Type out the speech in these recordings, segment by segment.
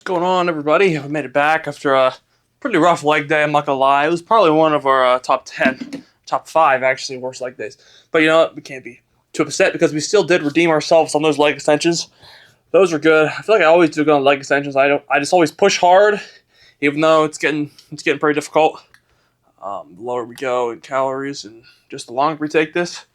What's going on, everybody? We made it back after a pretty rough leg day, I'm not gonna lie. It was probably one of our top 10, top 5 actually, worst leg days. But you know what? We can't be too upset because we still did redeem ourselves on those leg extensions. Those were good. I feel like I always do good on leg extensions. I just always push hard, even though it's getting pretty difficult. The lower we go in calories and just the longer we take this.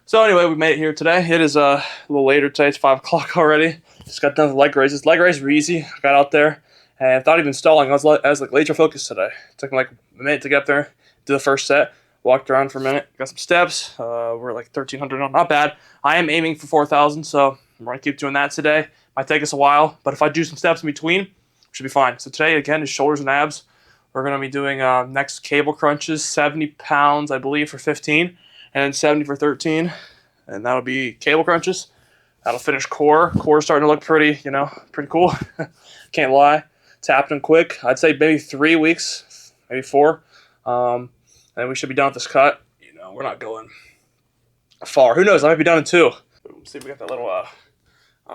So anyway, we made it here today. It is a little later today. It's 5 o'clock already. Just got done with leg raises. Leg raises were easy. I got out there and without even stalling, I was like laser focused today. It took me like a minute to get up there, do the first set, walked around for a minute, got some steps. We're like 1,300 on, not bad. I am aiming for 4,000, so I'm gonna keep doing that today. Might take us a while, but if I do some steps in between, should be fine. So today again is shoulders and abs. We're gonna be doing next cable crunches, 70 pounds, I believe, for 15. And then 70 for 13, and that'll be cable crunches. That'll finish core. Core's starting to look pretty cool. Can't lie. It's happening quick. I'd say maybe 3 weeks, maybe 4. And then we should be done with this cut. We're not going far. Who knows? I might be done in 2. Let's see if we got that little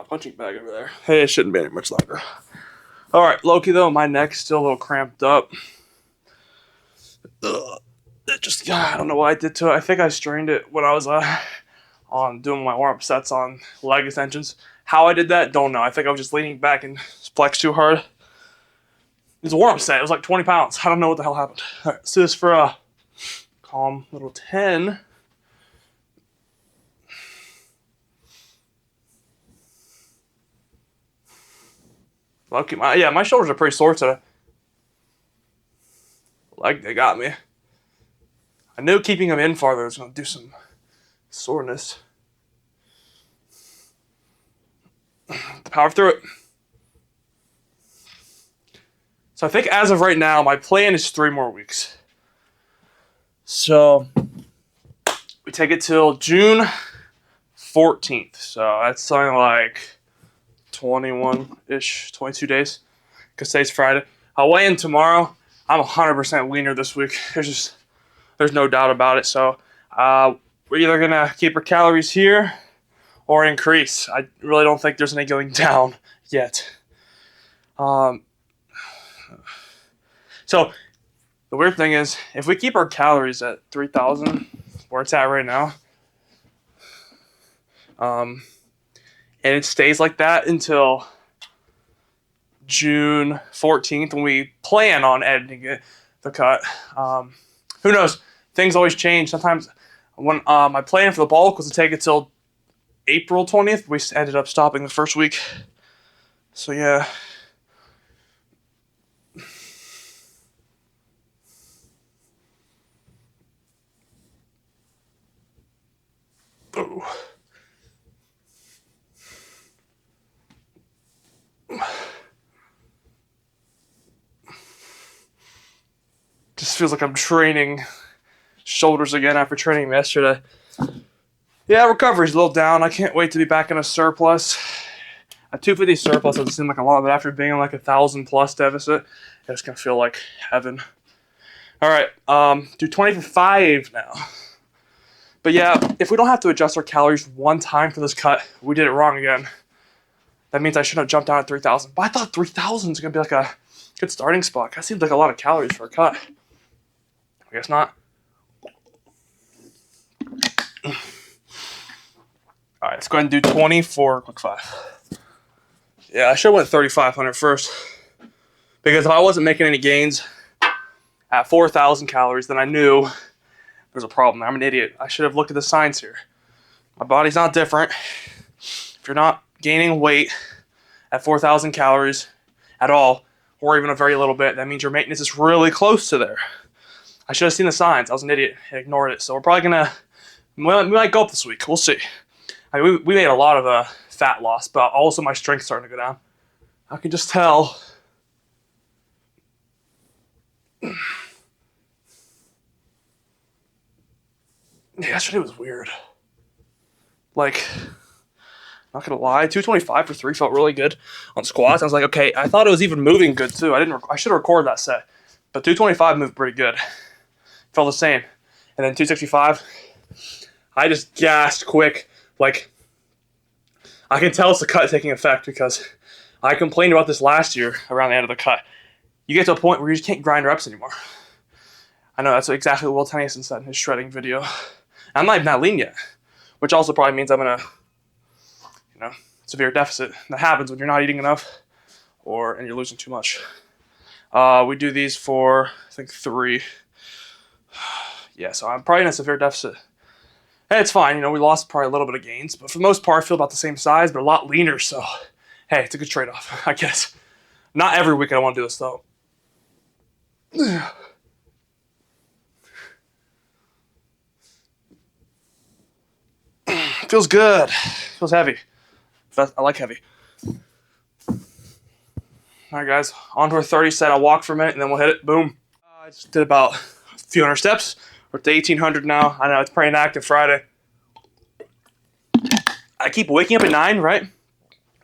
punching bag over there. Hey, it shouldn't be any much longer. All right, Loki, though, my neck's still a little cramped up. Ugh. I don't know what I did to it. I think I strained it when I was on doing my warm-up sets on leg extensions. How I did that, don't know. I think I was just leaning back and flexed too hard. It was a warm-up set. It was like 20 pounds. I don't know what the hell happened. All right, let's do this for a calm little 10. Lucky, my shoulders are pretty sore today. Like they got me. I knew keeping them in farther was going to do some soreness. Power through it. So I think as of right now, my plan is 3 more weeks. So we take it till June 14th. So that's something like 21-ish, 22 days. Because today's Friday. I'll weigh in tomorrow. I'm 100% leaner this week. There's no doubt about it. So we're either going to keep our calories here or increase. I really don't think there's any going down yet. So the weird thing is, if we keep our calories at 3,000, where it's at right now, and it stays like that until June 14th when we plan on editing it, the cut, who knows? Things always change. Sometimes when my plan for the bulk was to take it till April 20th, we ended up stopping the first week. So yeah. Ooh. Just feels like I'm training shoulders again after training yesterday. Yeah, recovery's a little down. I can't wait to be back in a surplus. A 250 surplus doesn't seem like a lot, but after being in like 1,000+ deficit, it's gonna feel like heaven. All right, do 20 for 5 now. But yeah, if we don't have to adjust our calories one time for this cut, we did it wrong again. That means I shouldn't have jumped down at 3,000. But I thought 3,000 is gonna be like a good starting spot. That seems like a lot of calories for a cut. I guess not. All right, let's go ahead and do 20 for quick 5. Yeah, I should have went 3,500 first. Because if I wasn't making any gains at 4,000 calories, then I knew there's a problem. I'm an idiot. I should have looked at the signs here. My body's not different. If you're not gaining weight at 4,000 calories at all, or even a very little bit, that means your maintenance is really close to there. I should have seen the signs. I was an idiot. I ignored it. So we're probably going to, we might go up this week. We'll see. I mean, we made a lot of fat loss, but also my strength's starting to go down. I can just tell. Yesterday was weird. Like, not gonna lie, 225 for 3 felt really good on squats. I was like, okay, I thought it was even moving good too. I should have recorded that set, but 225 moved pretty good. Felt the same, and then 265. I just gassed quick. Like, I can tell it's the cut taking effect because I complained about this last year around the end of the cut. You get to a point where you just can't grind reps anymore. I know that's exactly what Will Tennyson said in his shredding video. I'm not even that lean yet, which also probably means I'm in a, severe deficit. That happens when you're not eating enough and you're losing too much. We do these for, I think, 3. Yeah, so I'm probably in a severe deficit. Hey, it's fine. We lost probably a little bit of gains, but for the most part, I feel about the same size, but a lot leaner. So, hey, it's a good trade-off, I guess. Not every week I want to do this, though. Feels good. Feels heavy. I like heavy. All right, guys. On to our 30 set. I'll walk for a minute, and then we'll hit it. Boom. I just did about a few hundred steps. We're at 1,800 now. I know it's pretty inactive Friday. I keep waking up at 9, right?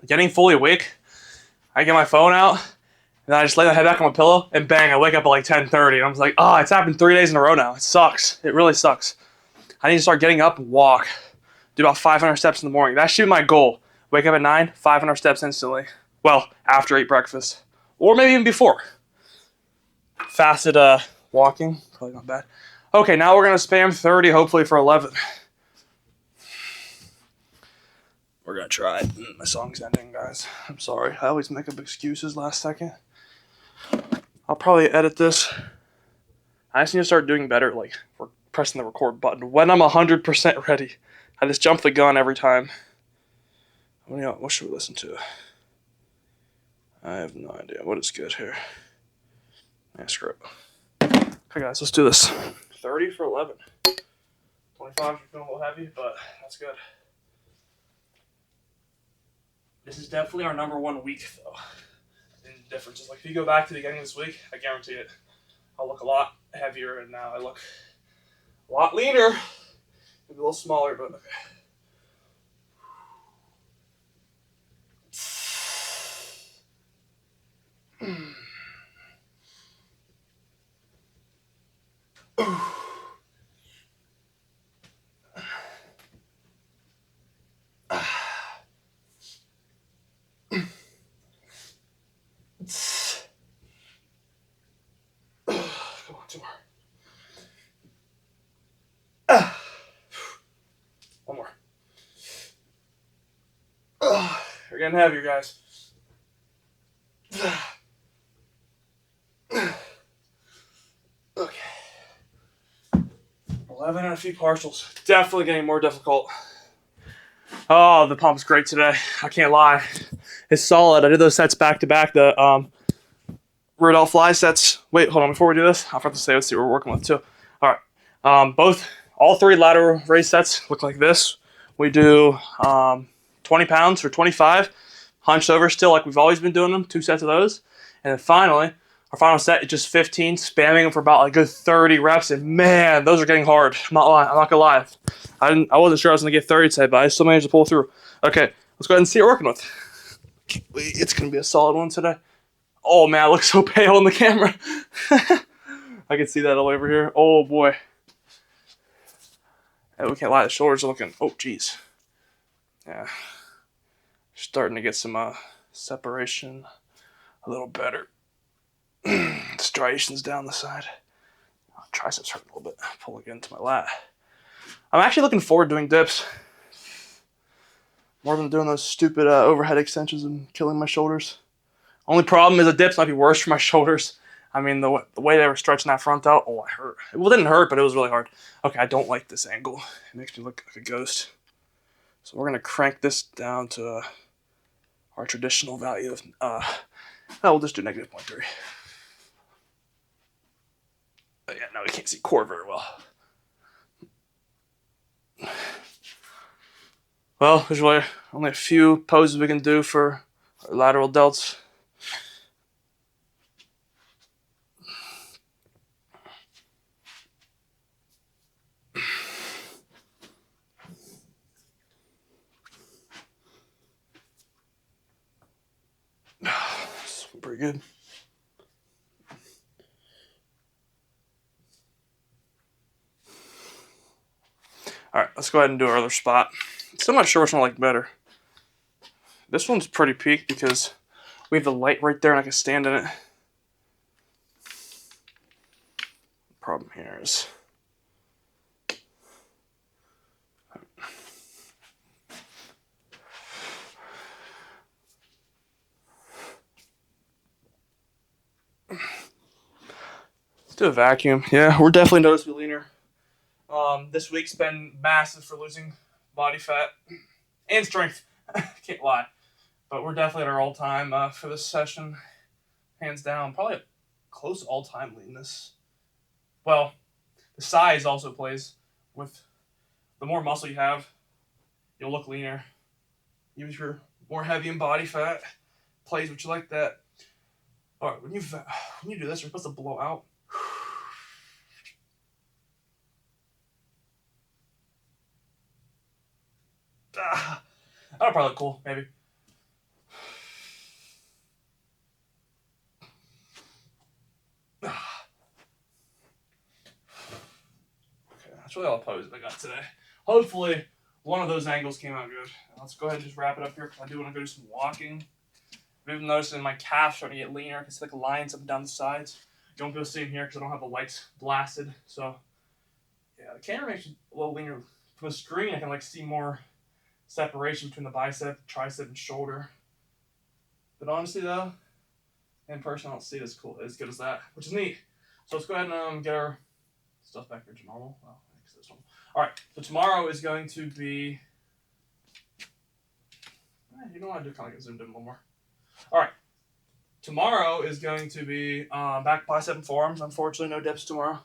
Getting fully awake. I get my phone out, and then I just lay my head back on my pillow, and bang, I wake up at like 10:30, and I'm like, oh, it's happened 3 days in a row now. It sucks. It really sucks. I need to start getting up and walk. Do about 500 steps in the morning. That should be my goal. Wake up at 9, 500 steps instantly. Well, after I eat breakfast. Or maybe even before. Fasted walking. Probably not bad. Okay, now we're going to spam 30, hopefully for 11. We're going to try it. My song's ending, guys. I'm sorry. I always make up excuses last second. I'll probably edit this. I just need to start doing better, like pressing the record button when I'm 100% ready. I just jump the gun every time. What should we listen to? I have no idea. What is good here? Yeah, screw it. Okay, guys, let's do this. 30 for 11. 25 is feeling a little heavy, but that's good. This is definitely our number 1 week, though. And the difference is, like, if you go back to the beginning of this week, I guarantee it, I'll look a lot heavier, and now I look a lot leaner. Maybe a little smaller, but okay. Come on, 2 more. One more. We're getting heavier, guys. Okay. 11 and a few partials. Definitely getting more difficult. Oh, the pump's great today. I can't lie. It's solid. I did those sets back to back. The Rudolph fly sets. Wait, hold on. Before we do this, I'll have to say, let's see what we're working with too. All right. All 3 lateral raise sets look like this. We do 20 pounds for 25. Hunched over still like we've always been doing them. 2 sets of those. And then finally, our final set is just 15, spamming them for about a good 30 reps. And man, those are getting hard. I'm not going to lie. I wasn't sure I was going to get 30 today, but I still managed to pull through. Okay, let's go ahead and see what we're working with. It's going to be a solid one today. Oh, man, I look so pale in the camera. I can see that all over here. Oh, boy. Hey, we can't lie. The shoulders are looking... Oh, geez. Yeah. Starting to get some separation a little better. Striations down the side. Triceps hurt a little bit. Pulling into my lat. I'm actually looking forward to doing dips. More than doing those stupid overhead extensions and killing my shoulders. Only problem is the dips might be worse for my shoulders. I mean, the way they were stretching that front out, oh, I hurt. Well, it didn't hurt, but it was really hard. Okay, I don't like this angle. It makes me look like a ghost. So we're going to crank this down to our traditional value of, we'll just do negative 0.3. Yeah, no, we can't see core very well. Well, there's really only a few poses we can do for our lateral delts. Pretty good. All right, let's go ahead and do our other spot. Still not sure which one I like better. This one's pretty peak because We have the light right there and I can stand in it. Problem here is let's do a vacuum. Yeah, we're definitely noticeably leaner. This week's been massive for losing body fat and strength. Can't lie. But we're definitely at our all-time for this session. Hands down. Probably close to all-time leanness. Well, the size also plays with the more muscle you have, you'll look leaner. Even if you're more heavy in body fat, plays what you like that. All right, when you do this, you're supposed to blow out. That'll probably look cool, maybe. Okay, that's really all the poses I got today. Hopefully, one of those angles came out good. Let's go ahead and just wrap it up here because I do want to go do some walking. I've even noticed in my calves starting to get leaner. I can see like lines up and down the sides. Don't go see them here because I don't have the lights blasted. So, yeah, the camera makes it a little leaner. From the screen, I can like see more separation between the bicep, tricep, and shoulder. But honestly, though, in person, I don't see it as cool, as good as that, which is neat. So let's go ahead and get our stuff back here to normal. Well, I guess that's normal. All right, so tomorrow is going to be. You know what? I do kind of get zoomed in a little more. All right, tomorrow is going to be back bicep and forearms. Unfortunately, no dips tomorrow.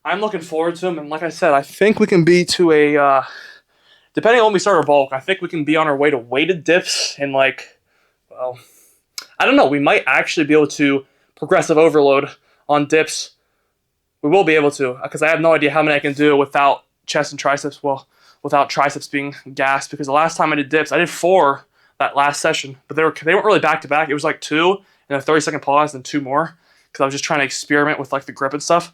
I'm looking forward to them, and like I said, I think we can be to a. Depending on when we start our bulk, I think we can be on our way to weighted dips and like, well, I don't know. We might actually be able to progressive overload on dips. We will be able to because I have no idea how many I can do without chest and triceps. Well, without triceps being gassed because the last time I did dips, I did 4 that last session, but they weren't really back to back. It was like 2 and a 30-second pause and 2 more because I was just trying to experiment with like the grip and stuff.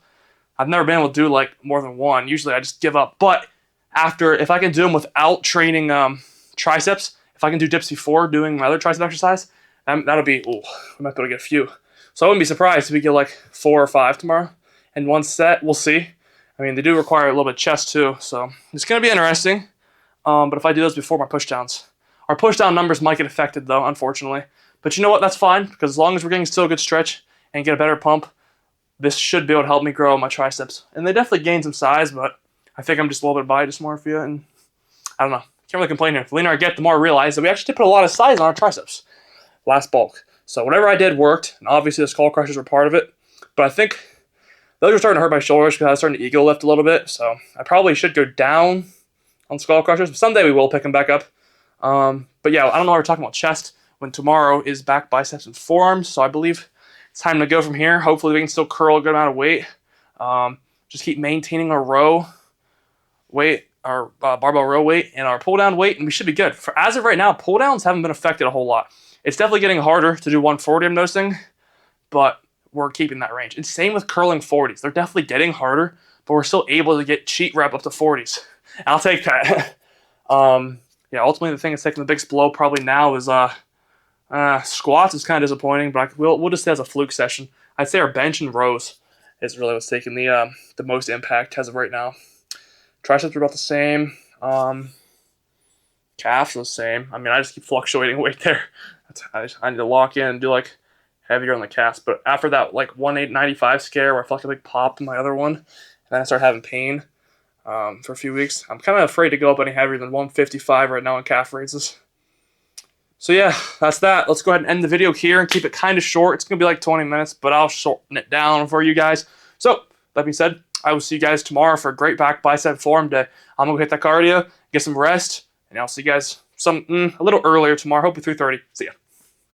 I've never been able to do like more than 1. Usually I just give up, but if I can do them without training triceps, if I can do dips before doing my other tricep exercise, that'll be, I might be able to get a few. So I wouldn't be surprised if we get like 4 or 5 tomorrow. And one set, we'll see. I mean, they do require a little bit of chest too, so it's going to be interesting. But if I do those before my pushdowns. Our pushdown numbers might get affected though, unfortunately. But you know what? That's fine, because as long as we're getting still a good stretch and get a better pump, this should be able to help me grow my triceps. And they definitely gain some size, but I think I'm just a little bit body dysmorphia, and I don't know. Can't really complain here. The leaner I get, the more I realize that we actually did put a lot of size on our triceps last bulk. So whatever I did worked, and obviously the skull crushers were part of it. But I think those are starting to hurt my shoulders because I was starting to ego lift a little bit. So I probably should go down on skull crushers. But someday we will pick them back up. But yeah, I don't know why we're talking about chest when tomorrow is back biceps and forearms. So I believe it's time to go from here. Hopefully we can still curl a good amount of weight. Just keep maintaining our row weight, our barbell row weight, and our pull down weight, and we should be good. For as of right now, pull downs haven't been affected a whole lot. It's definitely getting harder to do 140, I'm noticing, but we're keeping that range. And same with curling 40s. They're definitely getting harder, but we're still able to get cheat rep up to 40s. I'll take that. Yeah, ultimately the thing that's taking the biggest blow probably now is squats is kind of disappointing, but we'll just say as a fluke session. I'd say our bench and rows is really what's taking the most impact as of right now. Triceps are about the same. Calves are the same. I mean, I just keep fluctuating weight there. I need to lock in and do like heavier on the calves. But after that like 195 scare where I felt like a big pop in my other one, and then I started having pain for a few weeks, I'm kind of afraid to go up any heavier than 155 right now on calf raises. So yeah, that's that. Let's go ahead and end the video here and keep it kind of short. It's going to be like 20 minutes, but I'll shorten it down for you guys. So, that being said, I will see you guys tomorrow for a great back bicep forearm day. I'm going to hit that cardio, get some rest, and I'll see you guys a little earlier tomorrow, hopefully 3:30. See ya.